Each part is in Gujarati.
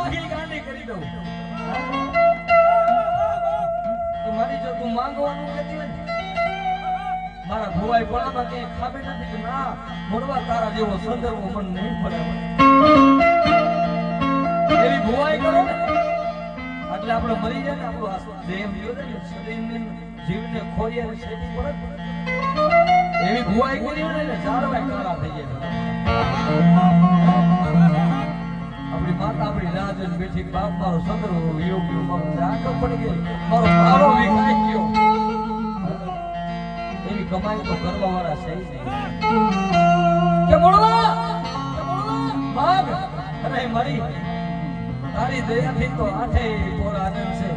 આખી ગાંડી કરી દઉં મારી જો તું માંગવાનું કહેતી હોય ને મારા ભુવાઈ પડામાં કે ખાબે નથી કે ના મોરવા તારા જેવો સંદર્ભ મન નહીં પડે એવી ભુવાઈ કરો ને એટલે આપણે મરી જાય ને આપણો દેહ ગયો ને શરીરને જીવને ખોરિયા શેતી પડે એવી ભુવાઈ કરી ને જાળવાય કાળા થઈ જાય આપણી માતા આપણી રાહ જોઈને બેઠી બાપ મારો સંદર્ભ યોગ મારો આંખો પડી ગઈ મારો ભારો વિખાઈ ગયો એવી કમાઈ તો કરવા વાળા છે કે મોળવા ભાગ અરે મારી તારી દયાથી તો આઠે પોર આનંદ છે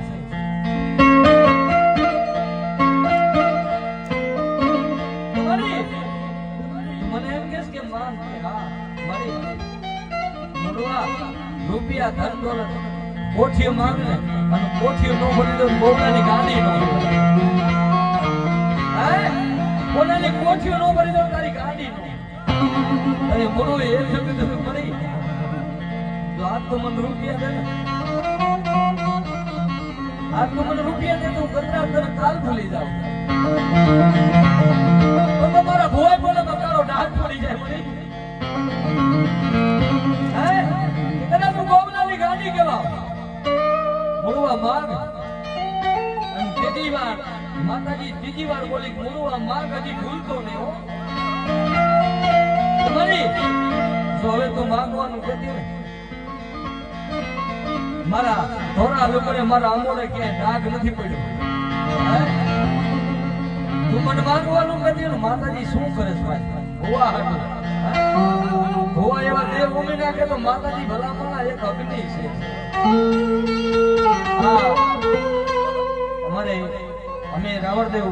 મને એમ કહેશ કે માં હા મારી મોળવા રૂપિયા ધન દોલત કોઠીઓ માંગ ને અને કોઠીઓ નો બની તો બોલાની ગાડી નો કોનાની કોઠીઓ નો ભરી દો તારી ગાડી નો અરે મોરો એ શબ્દ તો મરી તો આજ તો મને રૂપિયા દે આજ તો મને રૂપિયા દે તો કતરા તને કાલ ભૂલી જાવ તો તમારા ભોય બોલે મકારો ડાક પડી જાય મરી હે કદાચ તું ગોમનાની ગાડી કેવા મોરવા માંગ અને ત્રીજી વાર માતાજી ત્રીજી વાર બોલી મોરવા માંગ હજી ભૂલતો નહીં હો તમારી જો હવે તો માંગવાનું કહેતી ને મારા ધોરા લોકોને મારા આંગોળે ક્યાંય ડાઘ નથી પડ્યો તું મને માંગવાનું કહેતી ને માતાજી શું કરે છે ભાઈ ભોવા હાટું ભોવા એવા દેવ ઉમી નાખે તો માતાજી ભલામણા એક અગ્નિ છે અમારે અમે રાવણદેવ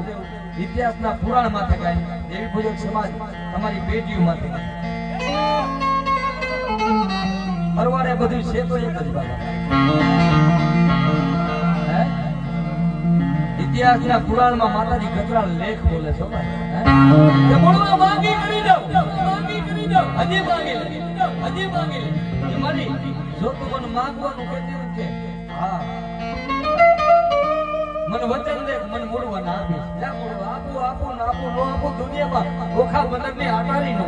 ઇતિહાસના પુરાણ માથે ગાય દેવી પૂજક સમાજ તમારી બેટીઓ માથે પરવારે બધું છે તો એક જ બાબા ઇતિહાસના પુરાણમાં માતાજી કચરા લેખ બોલે છો ભાઈ બોલવા માંગી કરી દઉં હજી માંગી લે મારી જો તું મને માંગવાનું કહેતી કે હા મને વચન દે મને મોડવા ના આપીશ જા મોડવા આપું ના આપું નો આપું દુનિયામાં ઓખા બંદર ની આટારી નો